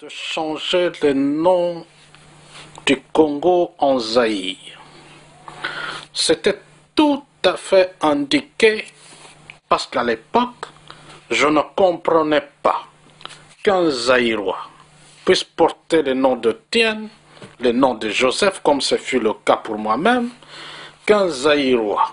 de changer le nom du Congo en Zaïre. C'était tout à fait indiqué parce qu'à l'époque, je ne comprenais pas qu'un Zaïrois puisse porter le nom de Tienne, le nom de Joseph, comme ce fut le cas pour moi-même, qu'un Zaïrois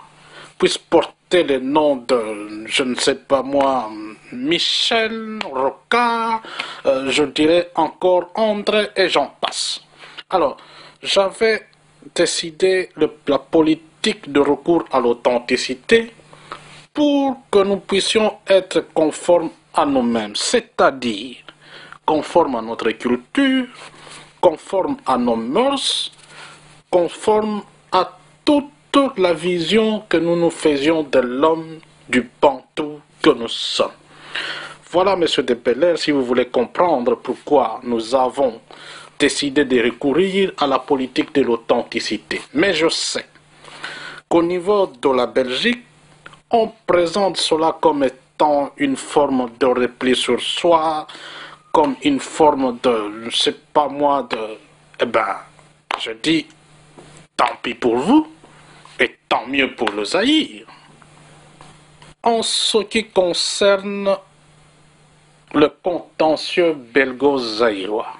puisse porter le nom de, je ne sais pas moi, Michel, Rocard, je dirais encore André et j'en passe. Alors, j'avais décidé la politique de recours à l'authenticité pour que nous puissions être conformes à nous-mêmes, c'est-à-dire conformes à notre culture, conformes à nos mœurs, conformes à toute la vision que nous nous faisions de l'homme du Bantou que nous sommes. Voilà, monsieur de Belair, si vous voulez comprendre pourquoi nous avons décidé de recourir à la politique de l'authenticité. Mais je sais qu'au niveau de la Belgique, on présente cela comme étant une forme de repli sur soi, comme une forme de, je ne sais pas moi, de... Eh ben, je dis, tant pis pour vous, et tant mieux pour le Zaïre. En ce qui concerne le contentieux belgo-zaïrois,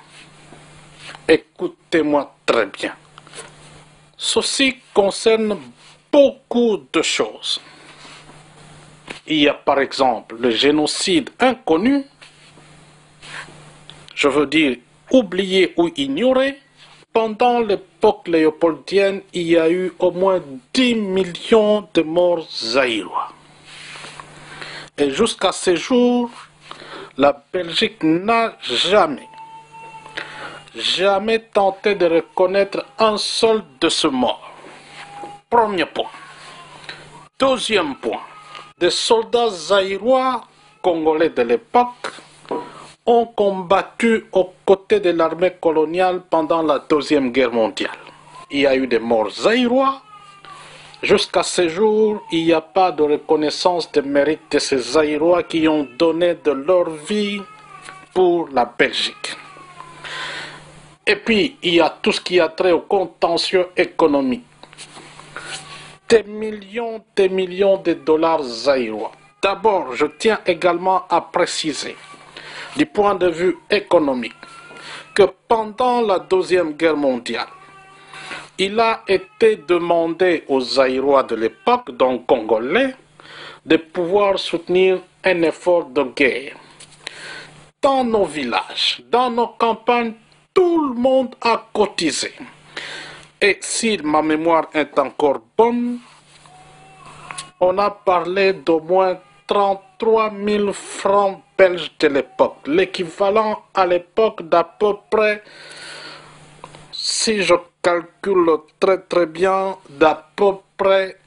écoutez-moi très bien. Ceci concerne beaucoup de choses. Il y a par exemple le génocide inconnu, je veux dire oublié ou ignoré. Pendant l'époque léopoldienne, il y a eu au moins 10 millions de morts zaïrois. Et jusqu'à ce jour, la Belgique n'a jamais tenté de reconnaître un seul de ces morts. Premier point. Deuxième point. Des soldats zaïrois congolais de l'époque ont combattu aux côtés de l'armée coloniale pendant la Deuxième Guerre mondiale. Il y a eu des morts zaïrois. Jusqu'à ce jour, il n'y a pas de reconnaissance des mérites de ces zaïrois qui ont donné de leur vie pour la Belgique. Et puis, il y a tout ce qui a trait au contentieux économique. Des millions de dollars zaïrois. D'abord, je tiens également à préciser, du point de vue économique, que pendant la Deuxième Guerre mondiale, il a été demandé aux Zaïrois de l'époque, donc congolais, de pouvoir soutenir un effort de guerre. Dans nos villages, dans nos campagnes, tout le monde a cotisé. Et si ma mémoire est encore bonne, on a parlé d'au moins 33 000 francs belges de l'époque, l'équivalent à l'époque d'à peu près, si je calcule très bien, d'à peu près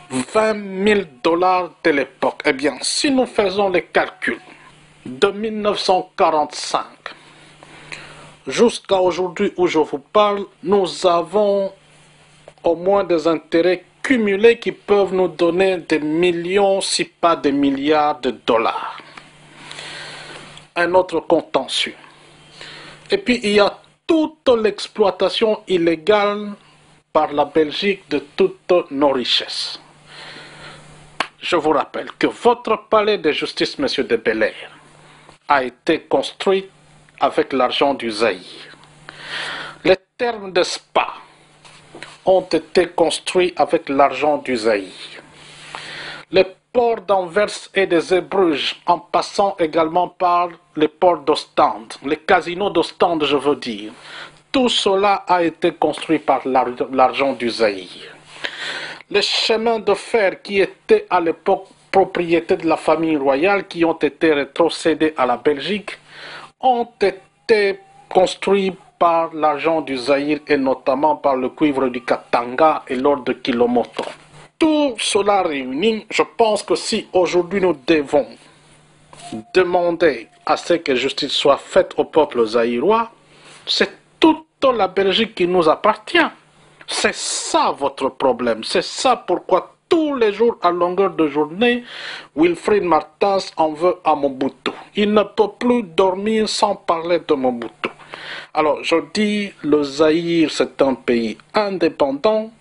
20 000 dollars de l'époque. Eh bien, si nous faisons les calculs de 1945 jusqu'à aujourd'hui où je vous parle, nous avons au moins des intérêts cumulés qui peuvent nous donner des millions, si pas des milliards de dollars. Un autre contentieux. Et puis il y a toute l'exploitation illégale par la Belgique de toutes nos richesses. Je vous rappelle que votre palais de justice, monsieur de Belair, a été construit avec l'argent du Zaïre. Les thermes de Spa ont été construits avec l'argent du Zaïre. Les ports d'Anvers et de Zeebrugge, en passant également par les ports d'Ostende, les casinos d'Ostende, je veux dire, tout cela a été construit par l'argent du Zaïre. Les chemins de fer qui étaient à l'époque propriété de la famille royale, qui ont été rétrocédés à la Belgique, ont été construits par l'argent du Zaïre et notamment par le cuivre du Katanga et l'or de Kilomoto. Tout cela réuni, je pense que si aujourd'hui nous devons demander à ce que justice soit faite au peuple zaïrois, c'est toute la Belgique qui nous appartient. C'est ça votre problème, c'est ça pourquoi tous les jours à longueur de journée, Wilfried Martens en veut à Mobutu. Il ne peut plus dormir sans parler de Mobutu. Alors je dis, le Zaïre c'est un pays indépendant.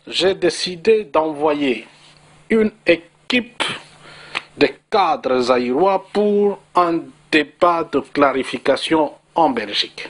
J'ai décidé d'envoyer une équipe de cadres zaïrois pour un débat de clarification en Belgique.